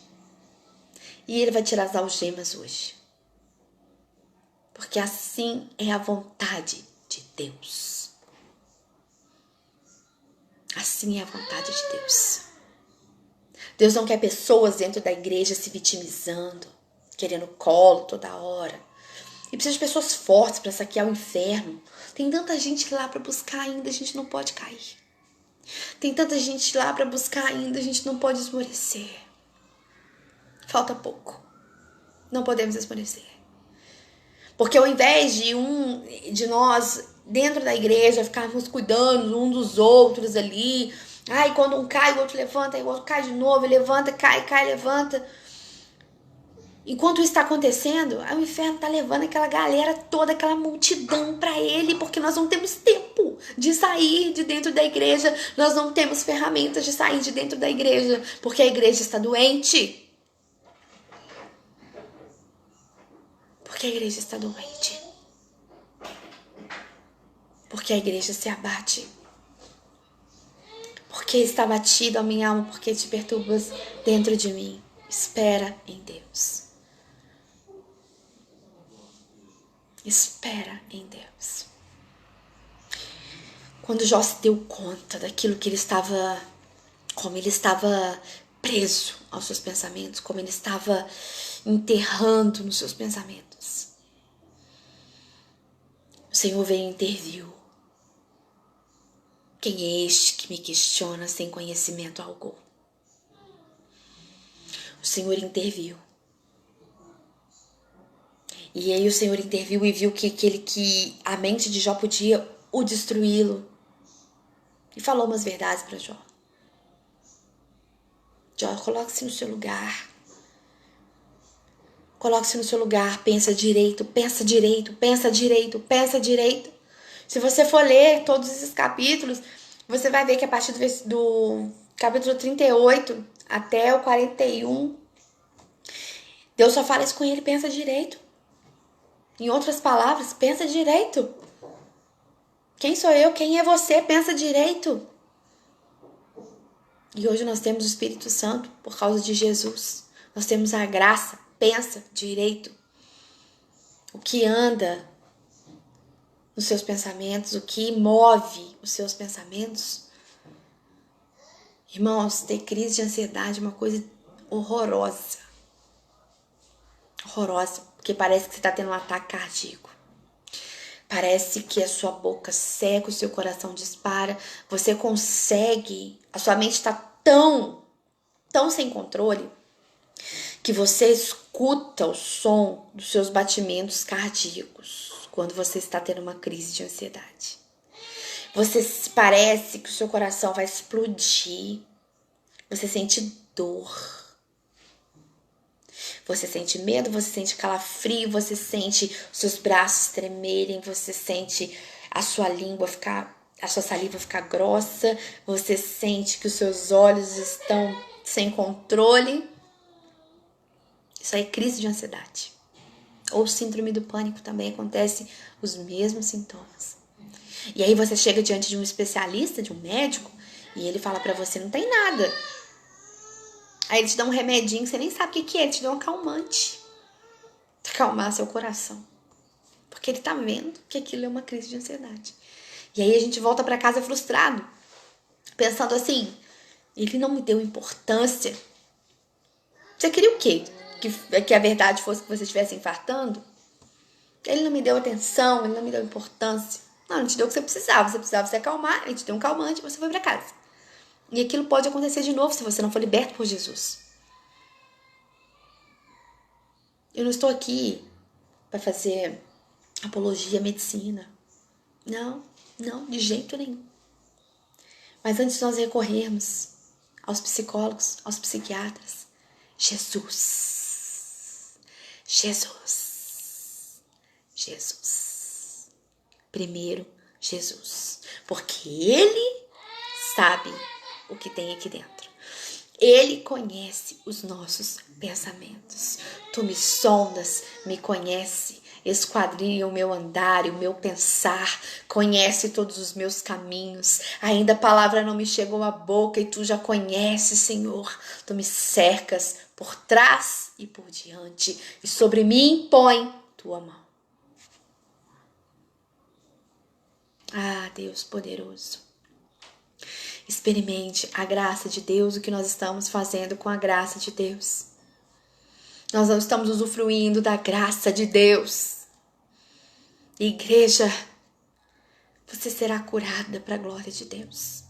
E Ele vai tirar as algemas hoje. Porque assim é a vontade de Deus. Assim é a vontade de Deus. Deus não quer pessoas dentro da igreja se vitimizando, querendo colo toda hora. E precisa de pessoas fortes para saquear o inferno. Tem tanta gente lá para buscar ainda, a gente não pode cair. Tem tanta gente lá para buscar ainda, a gente não pode esmorecer. Falta pouco. Não podemos esmorecer. Porque ao invés de nós, dentro da igreja, ficarmos cuidando um dos outros ali. Ai, quando um cai, o outro levanta, aí o outro cai de novo, levanta, cai, levanta. Enquanto isso está acontecendo, o inferno está levando aquela galera toda, aquela multidão para ele, porque nós não temos tempo de sair de dentro da igreja, nós não temos ferramentas de sair de dentro da igreja, porque a igreja está doente. Porque a igreja está doente. Porque a igreja se abate. Porque está abatido a minha alma, porque te perturbas dentro de mim. Espera em Deus. Espera em Deus. Quando Jó se deu conta daquilo que ele estava, como ele estava preso aos seus pensamentos, como ele estava enterrando nos seus pensamentos, o Senhor veio e interviu. Quem é este que me questiona sem conhecimento algum? O Senhor interviu. E aí o Senhor interviu e viu que a mente de Jó podia o destruí-lo. E falou umas verdades para Jó. Jó, coloque-se no seu lugar. Coloque-se no seu lugar, pensa direito, pensa direito, pensa direito, pensa direito. Se você for ler todos esses capítulos, você vai ver que a partir do capítulo 38 até o 41, Deus só fala isso com ele, pensa direito. Em outras palavras, pensa direito. Quem sou eu? Quem é você? Pensa direito. E hoje nós temos o Espírito Santo por causa de Jesus. Nós temos a graça. Pensa direito. O que anda nos seus pensamentos, o que move os seus pensamentos. Irmãos, ter crise de ansiedade é uma coisa horrorosa. Horrorosa, porque parece que você está tendo um ataque cardíaco. Parece que a sua boca seca, o seu coração dispara. Você consegue, a sua mente está tão sem controle que você escuta o som dos seus batimentos cardíacos quando você está tendo uma crise de ansiedade. Você parece que o seu coração vai explodir. Você sente dor. Você sente medo, você sente calafrio, você sente os seus braços tremerem, você sente a sua saliva ficar grossa, você sente que os seus olhos estão sem controle. Isso aí é crise de ansiedade. Ou síndrome do pânico também acontece os mesmos sintomas. E aí você chega diante de um especialista, de um médico, e ele fala pra você, não tem nada. Aí ele te dá um remedinho que você nem sabe o que é, ele te dá um acalmante. Pra acalmar seu coração. Porque ele tá vendo que aquilo é uma crise de ansiedade. E aí a gente volta pra casa frustrado, pensando assim, ele não me deu importância. Você queria o quê? Que a verdade fosse que você estivesse infartando? Ele não me deu atenção, ele não me deu importância. Não, ele te deu o que você precisava se acalmar, ele te deu um calmante e você foi pra casa. E aquilo pode acontecer de novo se você não for liberto por Jesus. Eu não estou aqui para fazer apologia à medicina. Não, de jeito nenhum. Mas antes de nós recorrermos aos psicólogos, aos psiquiatras, Jesus. Primeiro, Jesus. Porque Ele sabe o que tem aqui dentro. Ele conhece os nossos pensamentos. Tu me sondas, me conhece, esquadrinha o meu andar e o meu pensar, conhece todos os meus caminhos. Ainda a palavra não me chegou à boca e tu já conheces, Senhor. Tu me cercas por trás e por diante e sobre mim põe tua mão. Ah, Deus poderoso. Experimente a graça de Deus, o que nós estamos fazendo com a graça de Deus. Nós não estamos usufruindo da graça de Deus. Igreja, você será curada para a glória de Deus.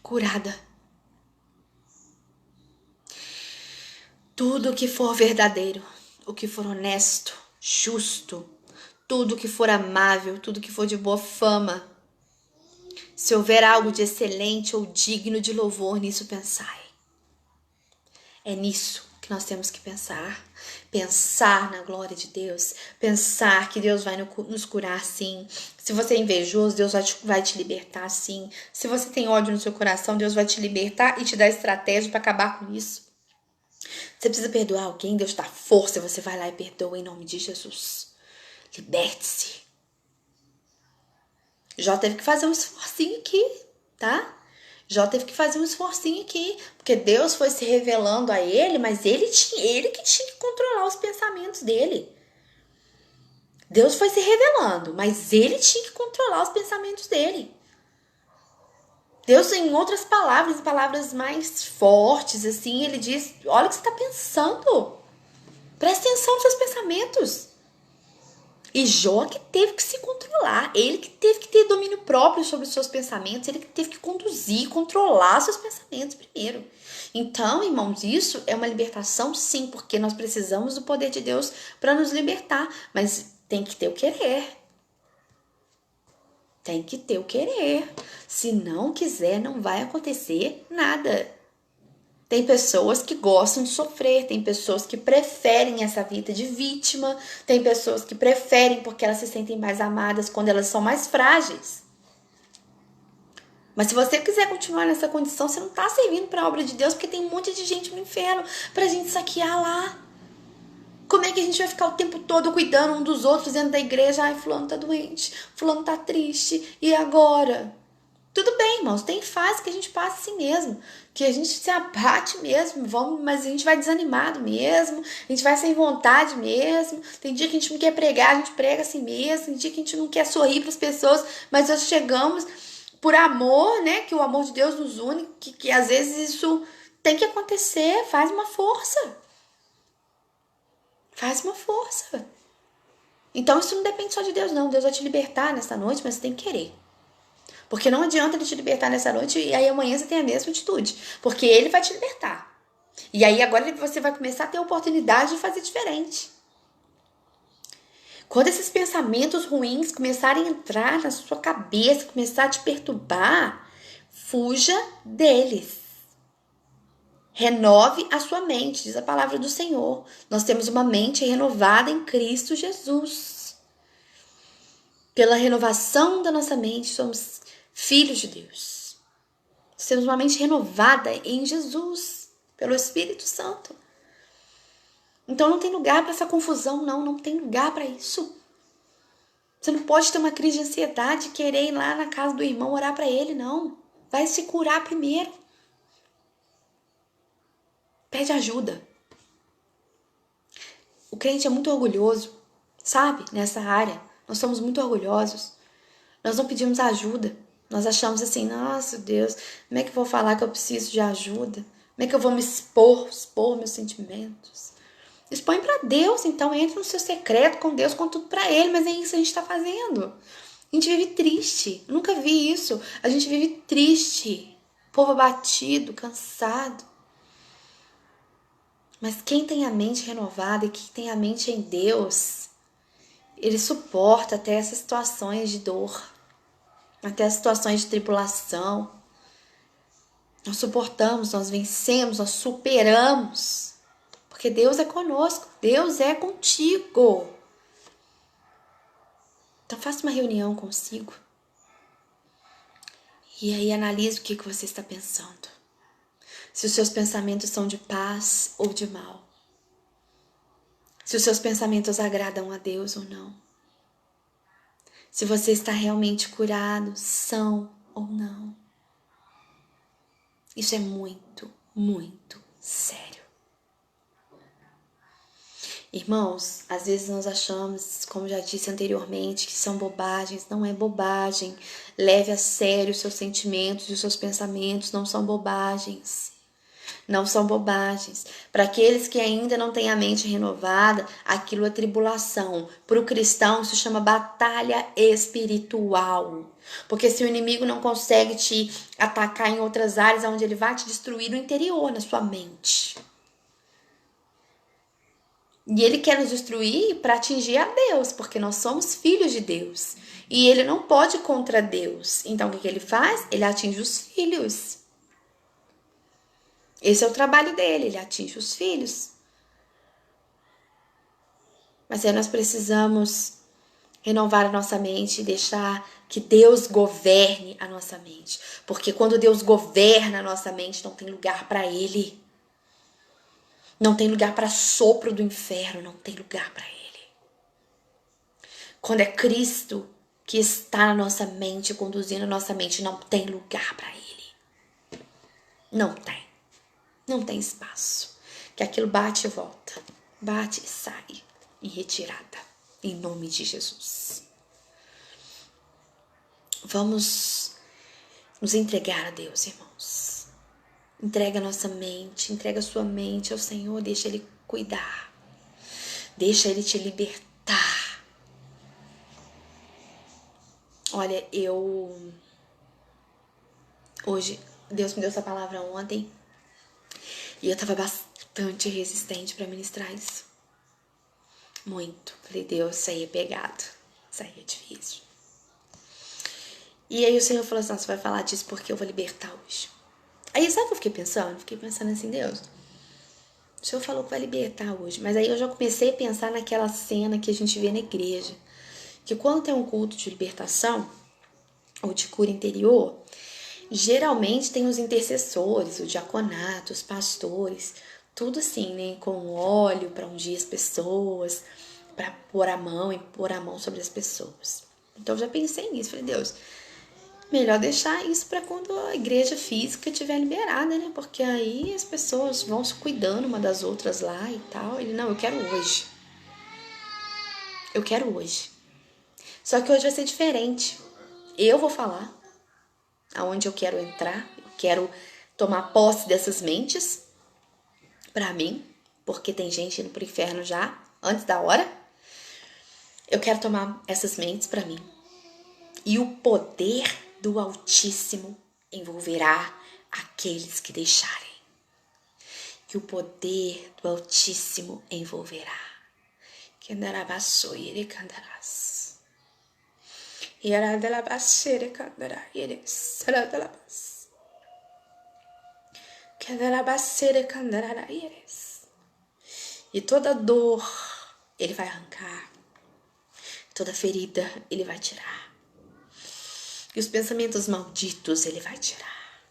Curada. Tudo que for verdadeiro, o que for honesto, justo, tudo que for amável, tudo que for de boa fama, se houver algo de excelente ou digno de louvor, nisso pensai. É nisso que nós temos que pensar. Pensar na glória de Deus. Pensar que Deus vai nos curar, sim. Se você é invejoso, Deus vai te libertar, sim. Se você tem ódio no seu coração, Deus vai te libertar e te dar estratégia para acabar com isso. Você precisa perdoar alguém, Deus dá força, você vai lá e perdoa em nome de Jesus. Liberte-se. Jó teve que fazer um esforcinho aqui, tá? Jó teve que fazer um esforcinho aqui, porque Deus foi se revelando a ele, mas ele que tinha que controlar os pensamentos dele. Deus foi se revelando, mas ele tinha que controlar os pensamentos dele. Deus, em outras palavras, em palavras mais fortes, assim, ele diz, olha o que você está pensando. Presta atenção nos seus pensamentos. E Jó que teve que se controlar, ele que teve que ter domínio próprio sobre os seus pensamentos, ele que teve que conduzir, controlar seus pensamentos primeiro. Então, irmãos, isso é uma libertação sim, porque nós precisamos do poder de Deus para nos libertar, mas tem que ter o querer. Tem que ter o querer. Se não quiser, não vai acontecer nada. Tem pessoas que gostam de sofrer, tem pessoas que preferem essa vida de vítima, tem pessoas que preferem porque elas se sentem mais amadas quando elas são mais frágeis. Mas se você quiser continuar nessa condição, você não está servindo para a obra de Deus, porque tem um monte de gente no inferno para a gente saquear lá. Como é que a gente vai ficar o tempo todo cuidando um dos outros dentro da igreja? Ai, fulano tá doente, fulano tá triste, e agora? Tudo bem, irmãos, tem fase que a gente passa assim mesmo, que a gente se abate mesmo, mas a gente vai desanimado mesmo, a gente vai sem vontade mesmo, tem dia que a gente não quer pregar, a gente prega assim mesmo, tem dia que a gente não quer sorrir para as pessoas, mas nós chegamos por amor, né, que o amor de Deus nos une, que às vezes isso tem que acontecer, faz uma força. Faz uma força. Então isso não depende só de Deus, não. Deus vai te libertar nessa noite, mas você tem que querer. Porque não adianta ele te libertar nessa noite e aí amanhã você tem a mesma atitude. Porque ele vai te libertar. E aí agora você vai começar a ter a oportunidade de fazer diferente. Quando esses pensamentos ruins começarem a entrar na sua cabeça, começar a te perturbar, fuja deles. Renove a sua mente, diz a palavra do Senhor. Nós temos uma mente renovada em Cristo Jesus. Pela renovação da nossa mente, somos filhos de Deus. Nós temos uma mente renovada em Jesus, pelo Espírito Santo. Então não tem lugar para essa confusão, não tem lugar para isso. Você não pode ter uma crise de ansiedade e querer ir lá na casa do irmão orar para ele, não. Vai se curar primeiro. Pede ajuda. O crente é muito orgulhoso, sabe? Nessa área. Nós somos muito orgulhosos. Nós não pedimos ajuda. Nós achamos assim, nossa Deus, como é que eu vou falar que eu preciso de ajuda? Como é que eu vou me expor meus sentimentos? Expõe para Deus, então entre no seu secreto com Deus, com tudo para Ele, mas é isso que a gente está fazendo. A gente vive triste, eu nunca vi isso. A gente vive triste, povo abatido, cansado. Mas quem tem a mente renovada e quem tem a mente em Deus, ele suporta até essas situações de dor, até as situações de tribulação. Nós suportamos, nós vencemos, nós superamos. Porque Deus é conosco, Deus é contigo. Então faça uma reunião consigo. E aí analise o que você está pensando. Se os seus pensamentos são de paz ou de mal. Se os seus pensamentos agradam a Deus ou não. Se você está realmente curado, são ou não. Isso é muito, muito sério. Irmãos, às vezes nós achamos, como já disse anteriormente, que são bobagens. Não é bobagem. Leve a sério os seus sentimentos e os seus pensamentos. Não são bobagens. Não são bobagens. Para aqueles que ainda não têm a mente renovada, aquilo é tribulação. Para o cristão, isso chama batalha espiritual. Porque se o inimigo não consegue te atacar em outras áreas, onde ele vai te destruir no interior, na sua mente. E ele quer nos destruir para atingir a Deus, porque nós somos filhos de Deus. E ele não pode ir contra Deus. Então, o que ele faz? Ele atinge os filhos. Esse é o trabalho dele, ele atinge os filhos. Mas aí nós precisamos renovar a nossa mente e deixar que Deus governe a nossa mente. Porque quando Deus governa a nossa mente, não tem lugar para ele. Não tem lugar para sopro do inferno, não tem lugar para ele. Quando é Cristo que está na nossa mente, conduzindo a nossa mente, não tem lugar para ele. Não tem. Não tem espaço. Que aquilo bate e volta. Bate e sai. Em retirada. Em nome de Jesus. Vamos nos entregar a Deus, irmãos. Entrega a nossa mente. Entrega a sua mente ao Senhor. Deixa Ele cuidar. Deixa Ele te libertar. Olha, hoje, Deus me deu essa palavra ontem. E eu tava bastante resistente para ministrar isso. Muito. Falei, Deus, isso aí é pegado. Isso aí é difícil. E aí o Senhor falou assim, você vai falar disso porque eu vou libertar hoje. Aí sabe o que eu fiquei pensando? Fiquei pensando assim, Deus, o Senhor falou que vai libertar hoje. Mas aí eu já comecei a pensar naquela cena que a gente vê na igreja. Que quando tem um culto de libertação, ou de cura interior, geralmente tem os intercessores, o diaconato, os pastores, tudo assim, né? Com óleo para ungir as pessoas, para pôr a mão sobre as pessoas. Então eu já pensei nisso, falei, Deus, melhor deixar isso para quando a igreja física estiver liberada, né? Porque aí as pessoas vão se cuidando uma das outras lá e tal. Ele, não, eu quero hoje. Eu quero hoje. Só que hoje vai ser diferente. Eu vou falar aonde eu quero entrar, eu quero tomar posse dessas mentes para mim, porque tem gente indo pro inferno já, antes da hora. Eu quero tomar essas mentes para mim. E o poder do Altíssimo envolverá aqueles que deixarem. Que o poder do Altíssimo envolverá. Que andarabassoire candarás. E aradalabassere candará. E saradalabas. Que andarabasseire candará. E toda dor ele vai arrancar. Toda ferida ele vai tirar. E os pensamentos malditos ele vai tirar.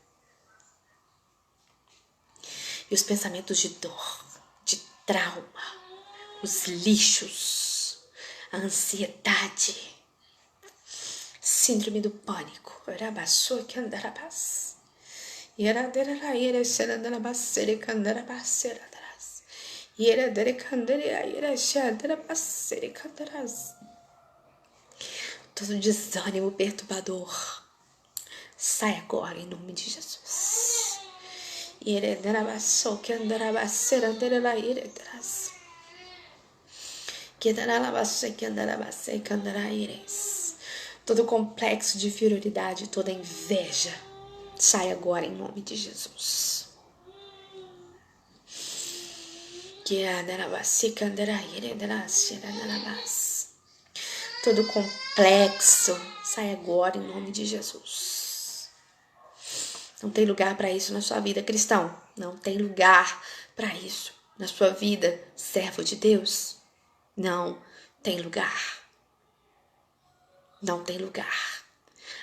E os pensamentos de dor, de trauma, os lixos, a ansiedade, Síndrome do pânico. Todo desânimo perturbador sai agora em nome de Jesus. Todo complexo de inferioridade, toda inveja, sai agora em nome de Jesus. Todo complexo, sai agora em nome de Jesus. Não tem lugar para isso na sua vida, cristão. Não tem lugar para isso na sua vida, servo de Deus. Não tem lugar. Não tem lugar.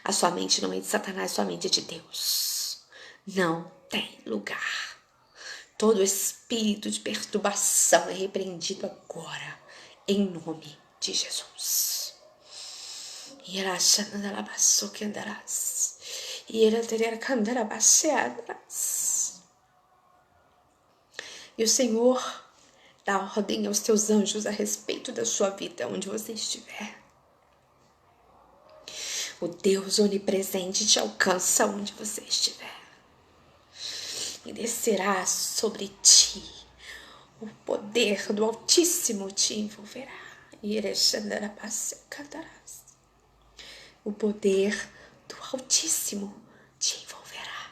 A sua mente não é de Satanás, a sua mente é de Deus. Não tem lugar. Todo espírito de perturbação é repreendido agora, em nome de Jesus. E o Senhor dá ordem aos teus anjos a respeito da sua vida, onde você estiver. O Deus onipresente te alcança onde você estiver. E descerá sobre ti. O poder do Altíssimo te envolverá. O poder do Altíssimo te envolverá.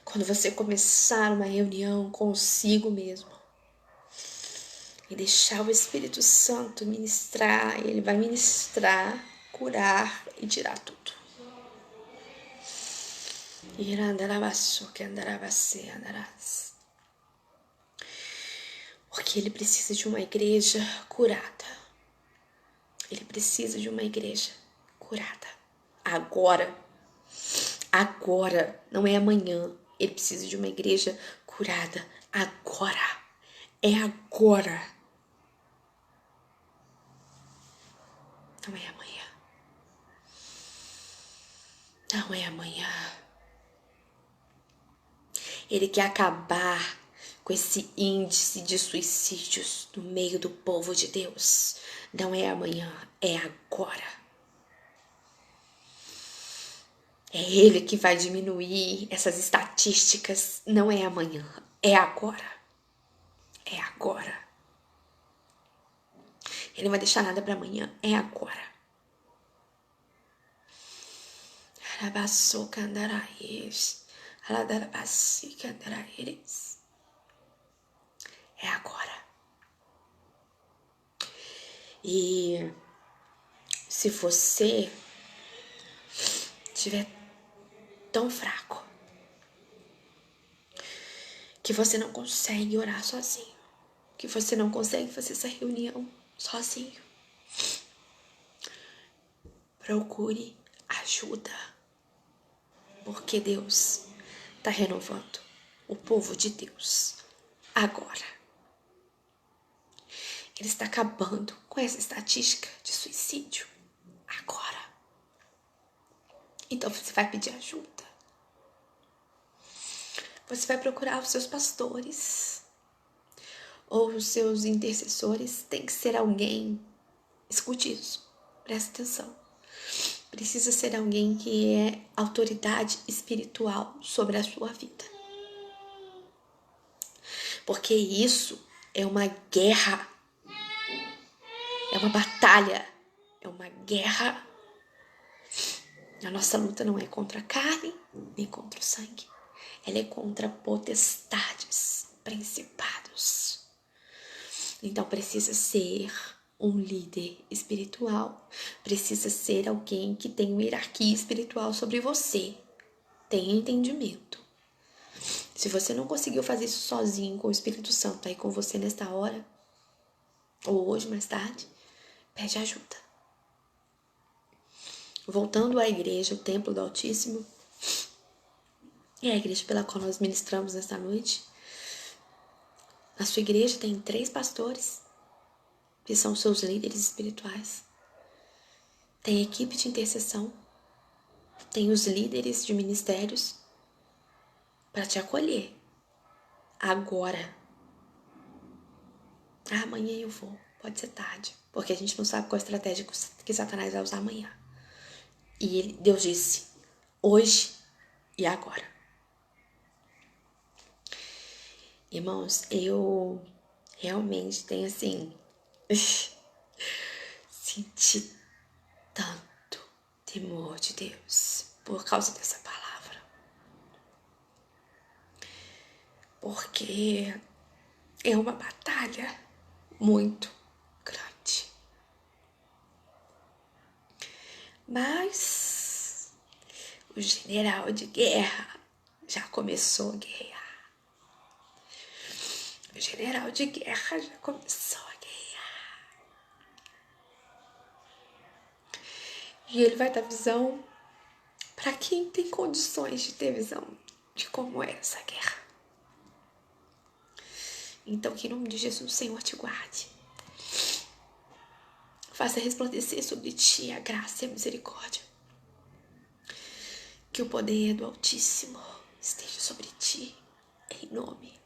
Quando você começar uma reunião consigo mesmo e deixar o Espírito Santo ministrar, ele vai ministrar, curar e tirar tudo. Porque ele precisa de uma igreja curada. Ele precisa de uma igreja curada. Agora. Agora. Não é amanhã. Ele precisa de uma igreja curada. Agora. É agora. Não é amanhã. Não é amanhã. Ele quer acabar com esse índice de suicídios no meio do povo de Deus. Não é amanhã, é agora. É Ele que vai diminuir essas estatísticas. Não é amanhã, é agora. É agora. Ele não vai deixar nada para amanhã, é agora. É agora. E se você estiver tão fraco que você não consegue orar sozinho, que você não consegue fazer essa reunião sozinho, procure ajuda, porque Deus está renovando o povo de Deus agora. Ele está acabando com essa estatística de suicídio agora. Então você vai pedir ajuda. Você vai procurar os seus pastores ou os seus intercessores. Tem que ser alguém. Escute isso. Presta atenção. Precisa ser alguém que é autoridade espiritual sobre a sua vida. Porque isso é uma guerra. É uma batalha. É uma guerra. A nossa luta não é contra a carne, nem contra o sangue. Ela é contra potestades, principados. Então precisa ser um líder espiritual. Precisa ser alguém que tem uma hierarquia espiritual sobre você. Tenha entendimento. Se você não conseguiu fazer isso sozinho com o Espírito Santo aí com você nesta hora, ou hoje mais tarde, pede ajuda. Voltando à igreja, o templo do Altíssimo, é a igreja pela qual nós ministramos nesta noite. A sua igreja tem 3 pastores, que são seus líderes espirituais. Tem equipe de intercessão. Tem os líderes de ministérios para te acolher. Agora. Amanhã eu vou. Pode ser tarde. Porque a gente não sabe qual a estratégia que Satanás vai usar amanhã. E Deus disse, hoje e agora. Irmãos, eu realmente tenho assim, senti tanto temor de Deus por causa dessa palavra. Porque é uma batalha muito grande. Mas o general de guerra já começou a guerrear. O general de guerra já começou a guerrear. E ele vai dar visão para quem tem condições de ter visão de como é essa guerra. Então, que em nome de Jesus, o Senhor te guarde. Faça resplandecer sobre ti a graça e a misericórdia. Que o poder do Altíssimo esteja sobre ti, em nome